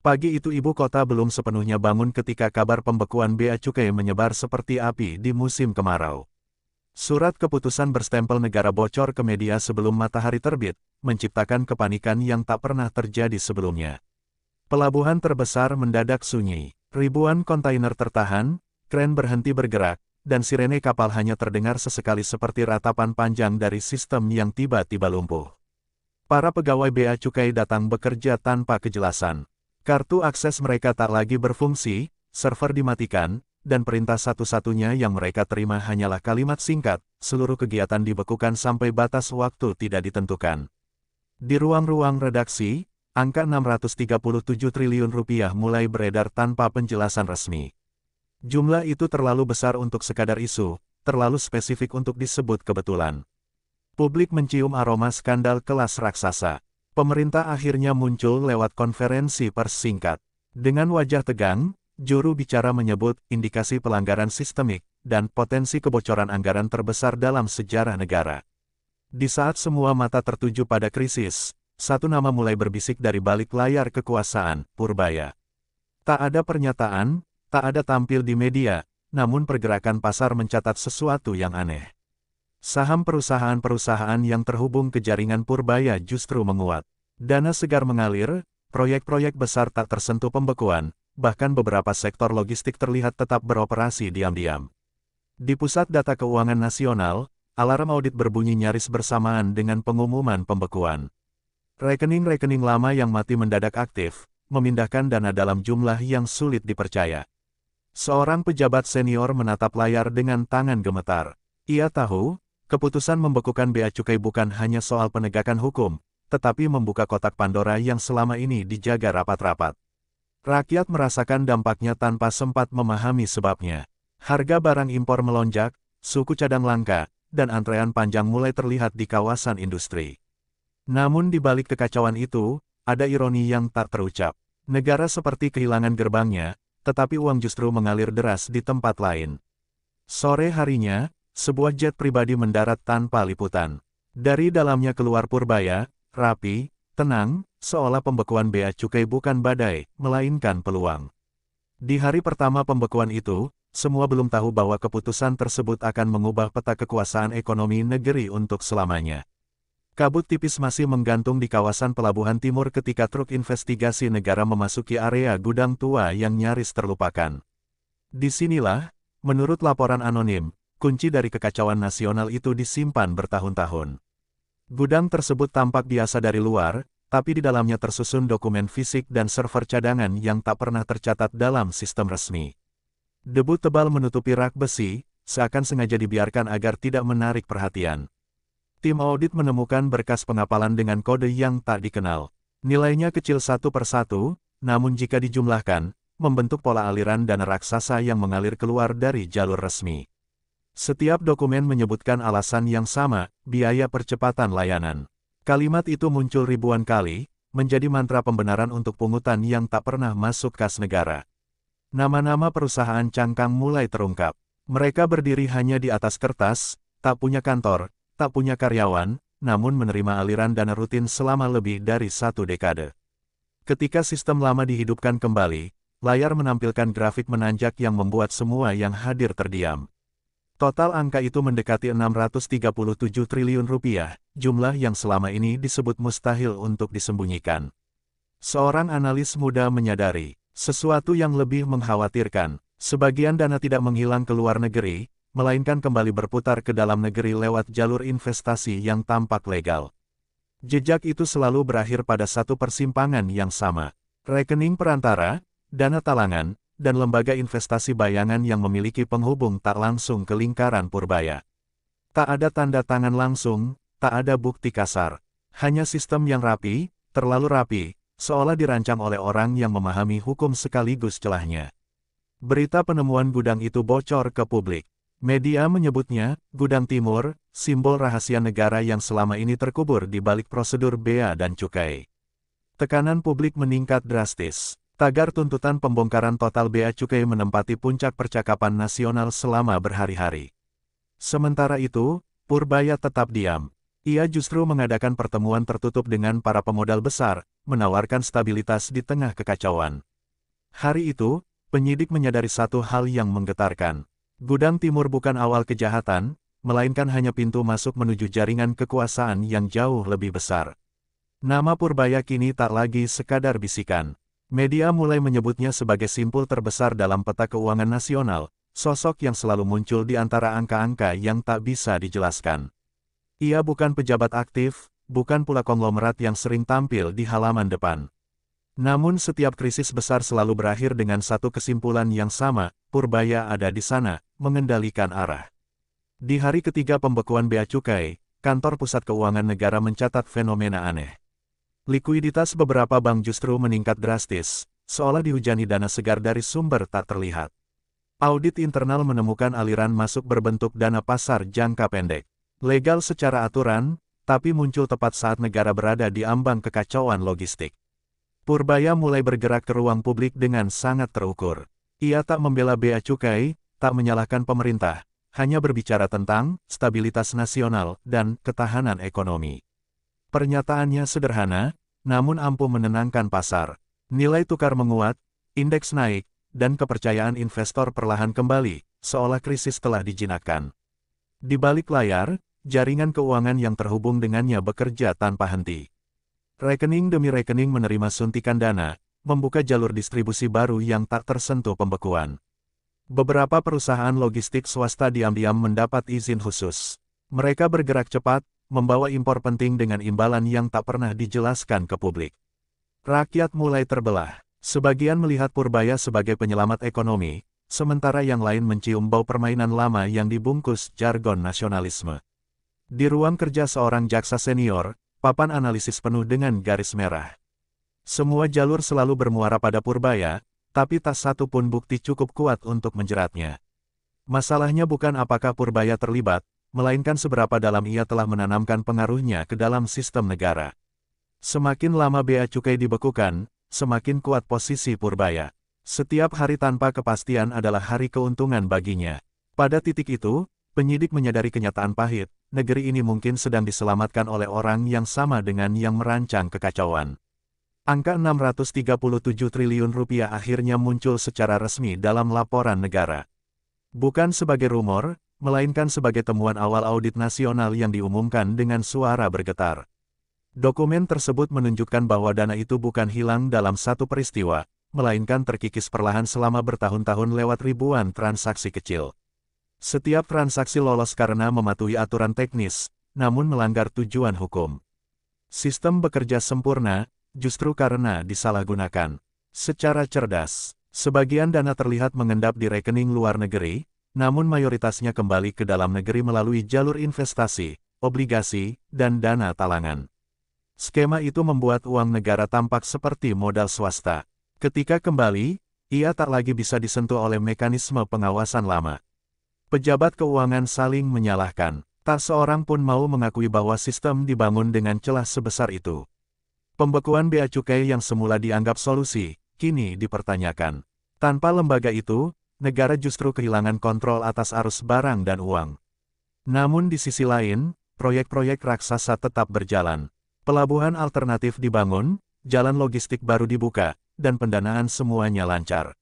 Pagi itu ibu kota belum sepenuhnya bangun ketika kabar pembekuan bea cukai menyebar seperti api di musim kemarau. Surat keputusan berstempel negara bocor ke media sebelum matahari terbit, menciptakan kepanikan yang tak pernah terjadi sebelumnya. Pelabuhan terbesar mendadak sunyi, ribuan kontainer tertahan, kren berhenti bergerak, dan sirene kapal hanya terdengar sesekali seperti ratapan panjang dari sistem yang tiba-tiba lumpuh. Para pegawai bea cukai datang bekerja tanpa kejelasan. Kartu akses mereka tak lagi berfungsi, server dimatikan, dan perintah satu-satunya yang mereka terima hanyalah kalimat singkat, seluruh kegiatan dibekukan sampai batas waktu tidak ditentukan. Di ruang-ruang redaksi, angka 637 triliun rupiah mulai beredar tanpa penjelasan resmi. Jumlah itu terlalu besar untuk sekadar isu, terlalu spesifik untuk disebut kebetulan. Publik mencium aroma skandal kelas raksasa. Pemerintah akhirnya muncul lewat konferensi pers singkat. Dengan wajah tegang, juru bicara menyebut indikasi pelanggaran sistemik dan potensi kebocoran anggaran terbesar dalam sejarah negara. Di saat semua mata tertuju pada krisis, satu nama mulai berbisik dari balik layar kekuasaan, Purbaya. Tak ada pernyataan, tak ada tampil di media, namun pergerakan pasar mencatat sesuatu yang aneh. Saham perusahaan-perusahaan yang terhubung ke jaringan Purbaya justru menguat. Dana segar mengalir, proyek-proyek besar tak tersentuh pembekuan, bahkan beberapa sektor logistik terlihat tetap beroperasi diam-diam. Di Pusat Data Keuangan Nasional, alarm audit berbunyi nyaris bersamaan dengan pengumuman pembekuan. Rekening-rekening lama yang mati mendadak aktif, memindahkan dana dalam jumlah yang sulit dipercaya. Seorang pejabat senior menatap layar dengan tangan gemetar. Ia tahu, keputusan membekukan bea cukai bukan hanya soal penegakan hukum, tetapi membuka kotak Pandora yang selama ini dijaga rapat-rapat. Rakyat merasakan dampaknya tanpa sempat memahami sebabnya. Harga barang impor melonjak, suku cadang langka, dan antrean panjang mulai terlihat di kawasan industri. Namun di balik kekacauan itu, ada ironi yang tak terucap. Negara seperti kehilangan gerbangnya, tetapi uang justru mengalir deras di tempat lain. Sore harinya, sebuah jet pribadi mendarat tanpa liputan. Dari dalamnya keluar Purbaya, rapi, tenang, seolah pembekuan bea cukai bukan badai, melainkan peluang. Di hari pertama pembekuan itu, semua belum tahu bahwa keputusan tersebut akan mengubah peta kekuasaan ekonomi negeri untuk selamanya. Kabut tipis masih menggantung di kawasan pelabuhan timur ketika truk investigasi negara memasuki area gudang tua yang nyaris terlupakan. Disinilah, menurut laporan anonim, kunci dari kekacauan nasional itu disimpan bertahun-tahun. Gudang tersebut tampak biasa dari luar, tapi di dalamnya tersusun dokumen fisik dan server cadangan yang tak pernah tercatat dalam sistem resmi. Debu tebal menutupi rak besi, seakan sengaja dibiarkan agar tidak menarik perhatian. Tim audit menemukan berkas pengapalan dengan kode yang tak dikenal. Nilainya kecil satu per satu, namun jika dijumlahkan, membentuk pola aliran dana raksasa yang mengalir keluar dari jalur resmi. Setiap dokumen menyebutkan alasan yang sama, biaya percepatan layanan. Kalimat itu muncul ribuan kali, menjadi mantra pembenaran untuk pungutan yang tak pernah masuk kas negara. Nama-nama perusahaan cangkang mulai terungkap. Mereka berdiri hanya di atas kertas, tak punya kantor, tak punya karyawan, namun menerima aliran dana rutin selama lebih dari 1 dekade. Ketika sistem lama dihidupkan kembali, layar menampilkan grafik menanjak yang membuat semua yang hadir terdiam. Total angka itu mendekati 637 triliun rupiah, jumlah yang selama ini disebut mustahil untuk disembunyikan. Seorang analis muda menyadari, sesuatu yang lebih mengkhawatirkan, sebagian dana tidak menghilang ke luar negeri, melainkan kembali berputar ke dalam negeri lewat jalur investasi yang tampak legal. Jejak itu selalu berakhir pada satu persimpangan yang sama. Rekening perantara, dana talangan, dan lembaga investasi bayangan yang memiliki penghubung tak langsung ke lingkaran Purbaya. Tak ada tanda tangan langsung, tak ada bukti kasar. Hanya sistem yang rapi, terlalu rapi, seolah dirancang oleh orang yang memahami hukum sekaligus celahnya. Berita penemuan gudang itu bocor ke publik. Media menyebutnya, Gudang Timur, simbol rahasia negara yang selama ini terkubur di balik prosedur bea dan cukai. Tekanan publik meningkat drastis. Tagar tuntutan pembongkaran total bea cukai menempati puncak percakapan nasional selama berhari-hari. Sementara itu, Purbaya tetap diam. Ia justru mengadakan pertemuan tertutup dengan para pemodal besar, menawarkan stabilitas di tengah kekacauan. Hari itu, penyidik menyadari satu hal yang menggetarkan. Gudang Timur bukan awal kejahatan, melainkan hanya pintu masuk menuju jaringan kekuasaan yang jauh lebih besar. Nama Purbaya kini tak lagi sekadar bisikan. Media mulai menyebutnya sebagai simpul terbesar dalam peta keuangan nasional, sosok yang selalu muncul di antara angka-angka yang tak bisa dijelaskan. Ia bukan pejabat aktif, bukan pula konglomerat yang sering tampil di halaman depan. Namun setiap krisis besar selalu berakhir dengan satu kesimpulan yang sama, Purbaya ada di sana, mengendalikan arah. Di hari ketiga pembekuan bea cukai, Kantor Pusat Keuangan Negara mencatat fenomena aneh. Likuiditas beberapa bank justru meningkat drastis, seolah dihujani dana segar dari sumber tak terlihat. Audit internal menemukan aliran masuk berbentuk dana pasar jangka pendek. Legal secara aturan, tapi muncul tepat saat negara berada di ambang kekacauan logistik. Purbaya mulai bergerak ke ruang publik dengan sangat terukur. Ia tak membela bea cukai, tak menyalahkan pemerintah, hanya berbicara tentang stabilitas nasional dan ketahanan ekonomi. Pernyataannya sederhana, namun ampuh menenangkan pasar. Nilai tukar menguat, indeks naik, dan kepercayaan investor perlahan kembali, seolah krisis telah dijinakkan. Di balik layar, jaringan keuangan yang terhubung dengannya bekerja tanpa henti. Rekening demi rekening menerima suntikan dana, membuka jalur distribusi baru yang tak tersentuh pembekuan. Beberapa perusahaan logistik swasta diam-diam mendapat izin khusus. Mereka bergerak cepat, membawa impor penting dengan imbalan yang tak pernah dijelaskan ke publik. Rakyat mulai terbelah. Sebagian melihat Purbaya sebagai penyelamat ekonomi, sementara yang lain mencium bau permainan lama yang dibungkus jargon nasionalisme. Di ruang kerja seorang jaksa senior, papan analisis penuh dengan garis merah. Semua jalur selalu bermuara pada Purbaya, tapi tak satu pun bukti cukup kuat untuk menjeratnya. Masalahnya bukan apakah Purbaya terlibat, melainkan seberapa dalam ia telah menanamkan pengaruhnya ke dalam sistem negara. Semakin lama bea cukai dibekukan, semakin kuat posisi Purbaya. Setiap hari tanpa kepastian adalah hari keuntungan baginya. Pada titik itu, penyidik menyadari kenyataan pahit, negeri ini mungkin sedang diselamatkan oleh orang yang sama dengan yang merancang kekacauan. Angka 637 triliun rupiah akhirnya muncul secara resmi dalam laporan negara. Bukan sebagai rumor, melainkan sebagai temuan awal audit nasional yang diumumkan dengan suara bergetar. Dokumen tersebut menunjukkan bahwa dana itu bukan hilang dalam satu peristiwa, melainkan terkikis perlahan selama bertahun-tahun lewat ribuan transaksi kecil. Setiap transaksi lolos karena mematuhi aturan teknis, namun melanggar tujuan hukum. Sistem bekerja sempurna, justru karena disalahgunakan. Secara cerdas, sebagian dana terlihat mengendap di rekening luar negeri, namun mayoritasnya kembali ke dalam negeri melalui jalur investasi, obligasi, dan dana talangan. Skema itu membuat uang negara tampak seperti modal swasta. Ketika kembali, ia tak lagi bisa disentuh oleh mekanisme pengawasan lama. Pejabat keuangan saling menyalahkan. Tak seorang pun mau mengakui bahwa sistem dibangun dengan celah sebesar itu. Pembekuan bea cukai yang semula dianggap solusi, kini dipertanyakan. Tanpa lembaga itu, negara justru kehilangan kontrol atas arus barang dan uang. Namun di sisi lain, proyek-proyek raksasa tetap berjalan. Pelabuhan alternatif dibangun, jalan logistik baru dibuka, dan pendanaan semuanya lancar.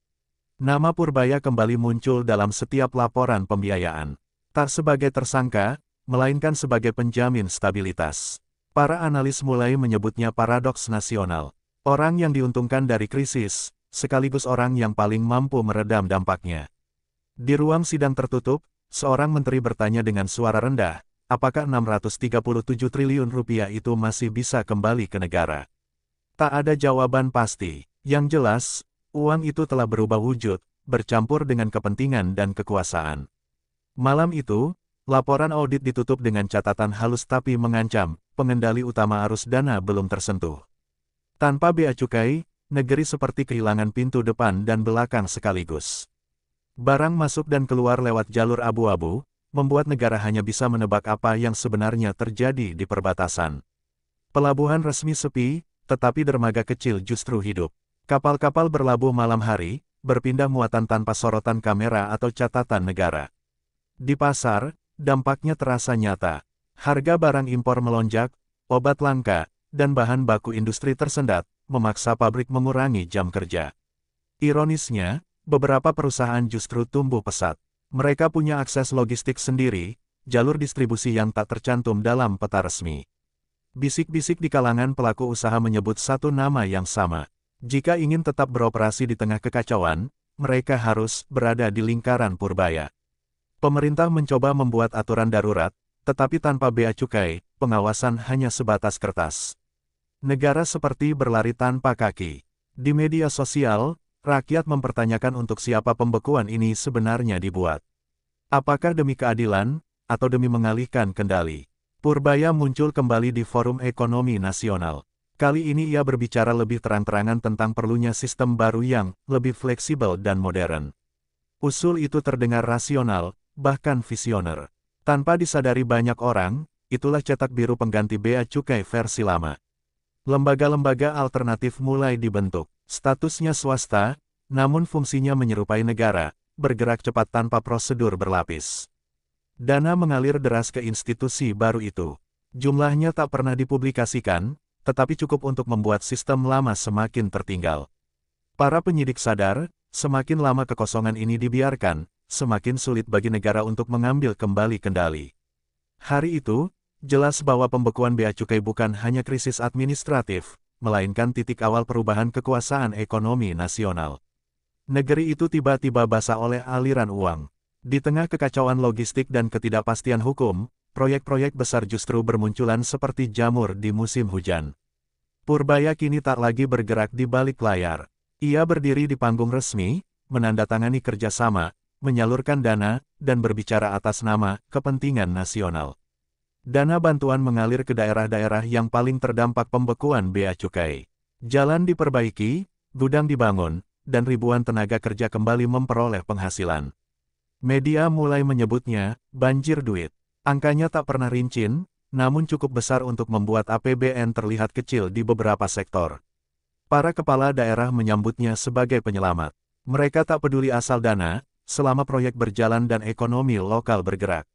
Nama Purbaya kembali muncul dalam setiap laporan pembiayaan. Tak sebagai tersangka, melainkan sebagai penjamin stabilitas. Para analis mulai menyebutnya paradoks nasional. Orang yang diuntungkan dari krisis, sekaligus orang yang paling mampu meredam dampaknya. Di ruang sidang tertutup, seorang menteri bertanya dengan suara rendah, apakah 637 triliun rupiah itu masih bisa kembali ke negara? Tak ada jawaban pasti. Yang jelas, uang itu telah berubah wujud, bercampur dengan kepentingan dan kekuasaan. Malam itu, laporan audit ditutup dengan catatan halus tapi mengancam, pengendali utama arus dana belum tersentuh. Tanpa bea cukai, negeri seperti kehilangan pintu depan dan belakang sekaligus. Barang masuk dan keluar lewat jalur abu-abu, membuat negara hanya bisa menebak apa yang sebenarnya terjadi di perbatasan. Pelabuhan resmi sepi, tetapi dermaga kecil justru hidup. Kapal-kapal berlabuh malam hari, berpindah muatan tanpa sorotan kamera atau catatan negara. Di pasar, dampaknya terasa nyata. Harga barang impor melonjak, obat langka, dan bahan baku industri tersendat, memaksa pabrik mengurangi jam kerja. Ironisnya, beberapa perusahaan justru tumbuh pesat. Mereka punya akses logistik sendiri, jalur distribusi yang tak tercantum dalam peta resmi. Bisik-bisik di kalangan pelaku usaha menyebut satu nama yang sama. Jika ingin tetap beroperasi di tengah kekacauan, mereka harus berada di lingkaran Purbaya. Pemerintah mencoba membuat aturan darurat, tetapi tanpa bea cukai, pengawasan hanya sebatas kertas. Negara seperti berlari tanpa kaki. Di media sosial, rakyat mempertanyakan untuk siapa pembekuan ini sebenarnya dibuat. Apakah demi keadilan, atau demi mengalihkan kendali? Purbaya muncul kembali di Forum Ekonomi Nasional. Kali ini ia berbicara lebih terang-terangan tentang perlunya sistem baru yang lebih fleksibel dan modern. Usul itu terdengar rasional, bahkan visioner. Tanpa disadari banyak orang, itulah cetak biru pengganti bea cukai versi lama. Lembaga-lembaga alternatif mulai dibentuk. Statusnya swasta, namun fungsinya menyerupai negara, bergerak cepat tanpa prosedur berlapis. Dana mengalir deras ke institusi baru itu. Jumlahnya tak pernah dipublikasikan, tetapi cukup untuk membuat sistem lama semakin tertinggal. Para penyidik sadar, semakin lama kekosongan ini dibiarkan, semakin sulit bagi negara untuk mengambil kembali kendali. Hari itu, jelas bahwa pembekuan bea cukai bukan hanya krisis administratif, melainkan titik awal perubahan kekuasaan ekonomi nasional. Negeri itu tiba-tiba basah oleh aliran uang. Di tengah kekacauan logistik dan ketidakpastian hukum, proyek-proyek besar justru bermunculan seperti jamur di musim hujan. Purbaya kini tak lagi bergerak di balik layar. Ia berdiri di panggung resmi, menandatangani kerjasama, menyalurkan dana, dan berbicara atas nama kepentingan nasional. Dana bantuan mengalir ke daerah-daerah yang paling terdampak pembekuan bea cukai. Jalan diperbaiki, gudang dibangun, dan ribuan tenaga kerja kembali memperoleh penghasilan. Media mulai menyebutnya banjir duit. Angkanya tak pernah rincin, namun cukup besar untuk membuat APBN terlihat kecil di beberapa sektor. Para kepala daerah menyambutnya sebagai penyelamat. Mereka tak peduli asal dana, selama proyek berjalan dan ekonomi lokal bergerak.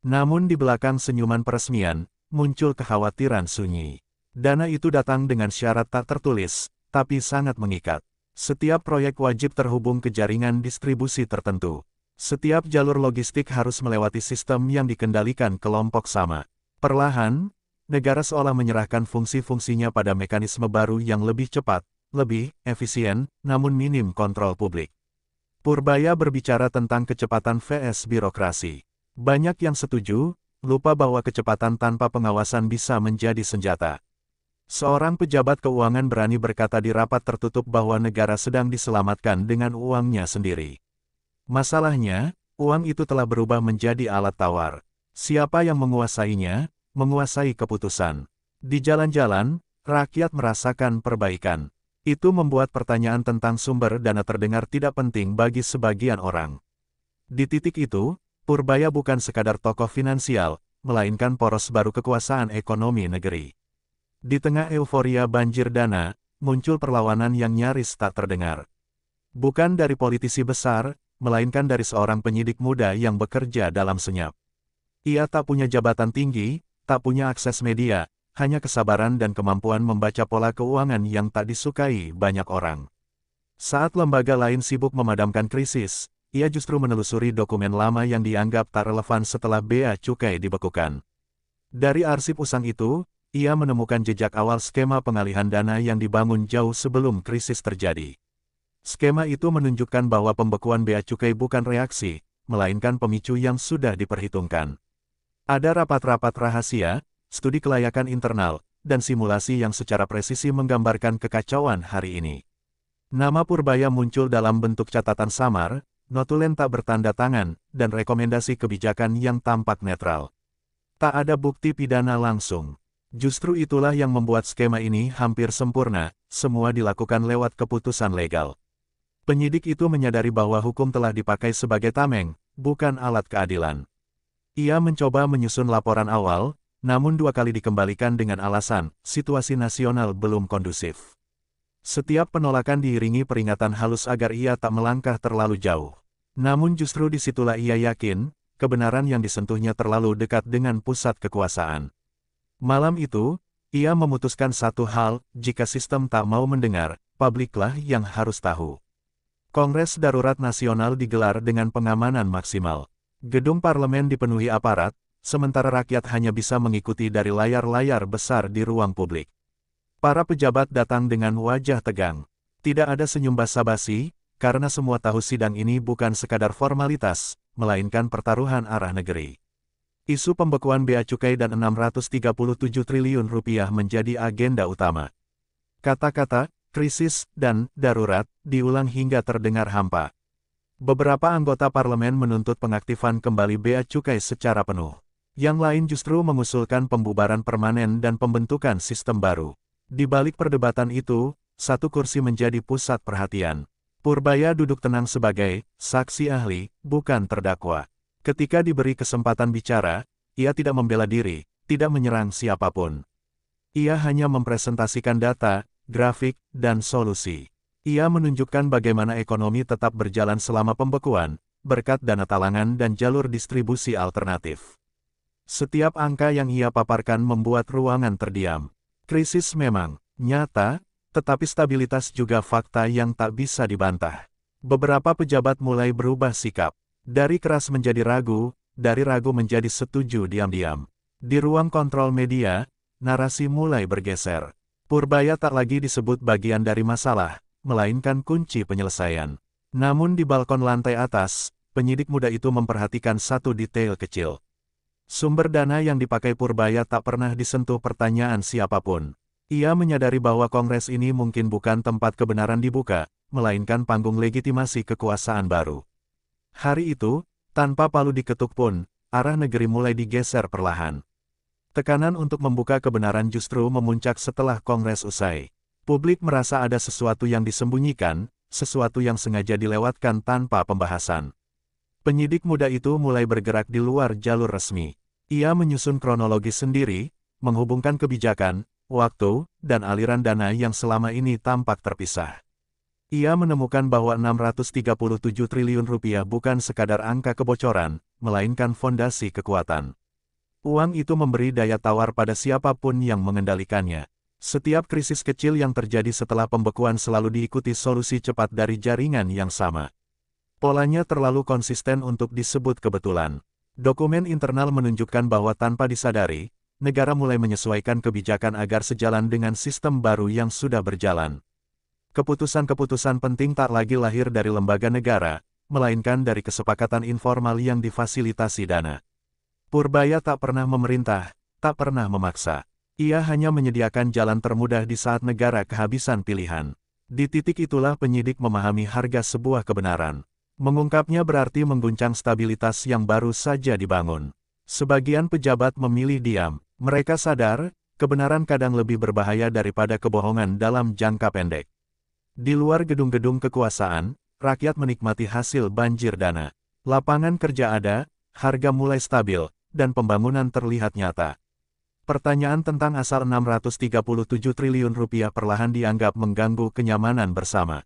Namun di belakang senyuman peresmian, muncul kekhawatiran sunyi. Dana itu datang dengan syarat tak tertulis, tapi sangat mengikat. Setiap proyek wajib terhubung ke jaringan distribusi tertentu. Setiap jalur logistik harus melewati sistem yang dikendalikan kelompok sama. Perlahan, negara seolah menyerahkan fungsi-fungsinya pada mekanisme baru yang lebih cepat, lebih efisien, namun minim kontrol publik. Purbaya berbicara tentang kecepatan vs birokrasi. Banyak yang setuju, lupa bahwa kecepatan tanpa pengawasan bisa menjadi senjata. Seorang pejabat keuangan berani berkata di rapat tertutup bahwa negara sedang diselamatkan dengan uangnya sendiri. Masalahnya, uang itu telah berubah menjadi alat tawar. Siapa yang menguasainya, menguasai keputusan. Di jalan-jalan, rakyat merasakan perbaikan. Itu membuat pertanyaan tentang sumber dana terdengar tidak penting bagi sebagian orang. Di titik itu, Purbaya bukan sekadar tokoh finansial, melainkan poros baru kekuasaan ekonomi negeri. Di tengah euforia banjir dana, muncul perlawanan yang nyaris tak terdengar. Bukan dari politisi besar, melainkan dari seorang penyidik muda yang bekerja dalam senyap. Ia tak punya jabatan tinggi, tak punya akses media, hanya kesabaran dan kemampuan membaca pola keuangan yang tak disukai banyak orang. Saat lembaga lain sibuk memadamkan krisis, ia justru menelusuri dokumen lama yang dianggap tak relevan setelah bea cukai dibekukan. Dari arsip usang itu, ia menemukan jejak awal skema pengalihan dana yang dibangun jauh sebelum krisis terjadi. Skema itu menunjukkan bahwa pembekuan bea cukai bukan reaksi, melainkan pemicu yang sudah diperhitungkan. Ada rapat-rapat rahasia, studi kelayakan internal, dan simulasi yang secara presisi menggambarkan kekacauan hari ini. Nama Purbaya muncul dalam bentuk catatan samar, notulen tak bertanda tangan, dan rekomendasi kebijakan yang tampak netral. Tak ada bukti pidana langsung. Justru itulah yang membuat skema ini hampir sempurna, semua dilakukan lewat keputusan legal. Penyidik itu menyadari bahwa hukum telah dipakai sebagai tameng, bukan alat keadilan. Ia mencoba menyusun laporan awal, namun 2 kali dikembalikan dengan alasan, situasi nasional belum kondusif. Setiap penolakan diiringi peringatan halus agar ia tak melangkah terlalu jauh. Namun justru disitulah ia yakin, kebenaran yang disentuhnya terlalu dekat dengan pusat kekuasaan. Malam itu, ia memutuskan satu hal, jika sistem tak mau mendengar, publiklah yang harus tahu. Kongres Darurat Nasional digelar dengan pengamanan maksimal. Gedung parlemen dipenuhi aparat, sementara rakyat hanya bisa mengikuti dari layar-layar besar di ruang publik. Para pejabat datang dengan wajah tegang. Tidak ada senyum basa-basi, karena semua tahu sidang ini bukan sekadar formalitas, melainkan pertaruhan arah negeri. Isu pembekuan bea cukai dan 637 triliun rupiah menjadi agenda utama. Kata-kata, krisis, dan darurat, diulang hingga terdengar hampa. Beberapa anggota parlemen menuntut pengaktifan kembali bea cukai secara penuh. Yang lain justru mengusulkan pembubaran permanen dan pembentukan sistem baru. Di balik perdebatan itu, satu kursi menjadi pusat perhatian. Purbaya duduk tenang sebagai saksi ahli, bukan terdakwa. Ketika diberi kesempatan bicara, ia tidak membela diri, tidak menyerang siapapun. Ia hanya mempresentasikan data, grafik, dan solusi. Ia menunjukkan bagaimana ekonomi tetap berjalan selama pembekuan, berkat dana talangan dan jalur distribusi alternatif. Setiap angka yang ia paparkan membuat ruangan terdiam. Krisis memang nyata, tetapi stabilitas juga fakta yang tak bisa dibantah. Beberapa pejabat mulai berubah sikap. Dari keras menjadi ragu, dari ragu menjadi setuju diam-diam. Di ruang kontrol media, narasi mulai bergeser. Purbaya tak lagi disebut bagian dari masalah, melainkan kunci penyelesaian. Namun di balkon lantai atas, penyidik muda itu memperhatikan satu detail kecil. Sumber dana yang dipakai Purbaya tak pernah disentuh pertanyaan siapapun. Ia menyadari bahwa kongres ini mungkin bukan tempat kebenaran dibuka, melainkan panggung legitimasi kekuasaan baru. Hari itu, tanpa palu diketuk pun, arah negeri mulai digeser perlahan. Tekanan untuk membuka kebenaran justru memuncak setelah kongres usai. Publik merasa ada sesuatu yang disembunyikan, sesuatu yang sengaja dilewatkan tanpa pembahasan. Penyidik muda itu mulai bergerak di luar jalur resmi. Ia menyusun kronologi sendiri, menghubungkan kebijakan, waktu, dan aliran dana yang selama ini tampak terpisah. Ia menemukan bahwa 637 triliun rupiah bukan sekadar angka kebocoran, melainkan fondasi kekuatan. Uang itu memberi daya tawar pada siapapun yang mengendalikannya. Setiap krisis kecil yang terjadi setelah pembekuan selalu diikuti solusi cepat dari jaringan yang sama. Polanya terlalu konsisten untuk disebut kebetulan. Dokumen internal menunjukkan bahwa tanpa disadari, negara mulai menyesuaikan kebijakan agar sejalan dengan sistem baru yang sudah berjalan. Keputusan-keputusan penting tak lagi lahir dari lembaga negara, melainkan dari kesepakatan informal yang difasilitasi dana. Purbaya tak pernah memerintah, tak pernah memaksa. Ia hanya menyediakan jalan termudah di saat negara kehabisan pilihan. Di titik itulah penyidik memahami harga sebuah kebenaran. Mengungkapnya berarti mengguncang stabilitas yang baru saja dibangun. Sebagian pejabat memilih diam. Mereka sadar, kebenaran kadang lebih berbahaya daripada kebohongan dalam jangka pendek. Di luar gedung-gedung kekuasaan, rakyat menikmati hasil banjir dana. Lapangan kerja ada, harga mulai stabil, dan pembangunan terlihat nyata. Pertanyaan tentang asal 637 triliun rupiah perlahan dianggap mengganggu kenyamanan bersama.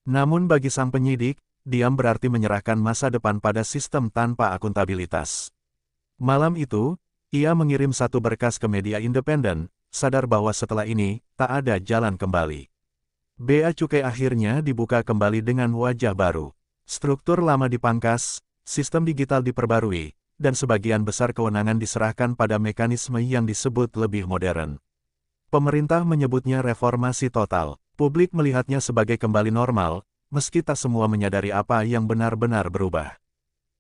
Namun bagi sang penyidik, diam berarti menyerahkan masa depan pada sistem tanpa akuntabilitas. Malam itu, ia mengirim satu berkas ke media independen, sadar bahwa setelah ini, tak ada jalan kembali. Bea cukai akhirnya dibuka kembali dengan wajah baru. Struktur lama dipangkas, sistem digital diperbarui, dan sebagian besar kewenangan diserahkan pada mekanisme yang disebut lebih modern. Pemerintah menyebutnya reformasi total. Publik melihatnya sebagai kembali normal, meski tak semua menyadari apa yang benar-benar berubah.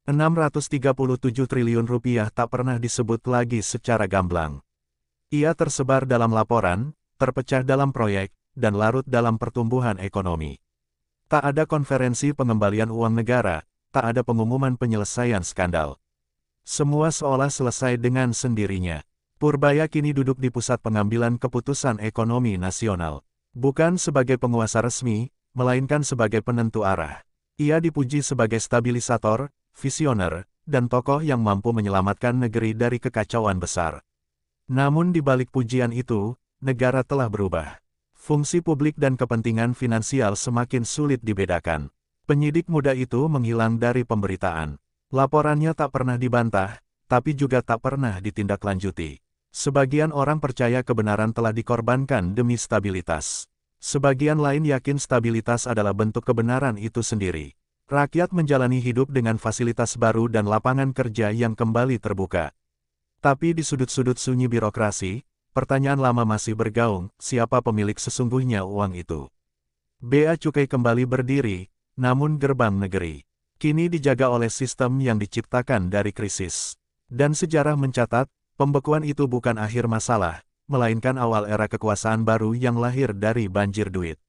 637 triliun rupiah tak pernah disebut lagi secara gamblang. Ia tersebar dalam laporan, terpecah dalam proyek, dan larut dalam pertumbuhan ekonomi. Tak ada konferensi pengembalian uang negara, tak ada pengumuman penyelesaian skandal. Semua seolah selesai dengan sendirinya. Purbaya kini duduk di pusat pengambilan keputusan ekonomi nasional. Bukan sebagai penguasa resmi, melainkan sebagai penentu arah. Ia dipuji sebagai stabilisator, visioner, dan tokoh yang mampu menyelamatkan negeri dari kekacauan besar. Namun di balik pujian itu, negara telah berubah. Fungsi publik dan kepentingan finansial semakin sulit dibedakan. Penyidik muda itu menghilang dari pemberitaan. Laporannya tak pernah dibantah, tapi juga tak pernah ditindaklanjuti. Sebagian orang percaya kebenaran telah dikorbankan demi stabilitas. Sebagian lain yakin stabilitas adalah bentuk kebenaran itu sendiri. Rakyat menjalani hidup dengan fasilitas baru dan lapangan kerja yang kembali terbuka. Tapi di sudut-sudut sunyi birokrasi, pertanyaan lama masih bergaung, siapa pemilik sesungguhnya uang itu? Bea Cukai kembali berdiri, namun gerbang negeri kini dijaga oleh sistem yang diciptakan dari krisis. Dan sejarah mencatat, pembekuan itu bukan akhir masalah, melainkan awal era kekuasaan baru yang lahir dari banjir duit.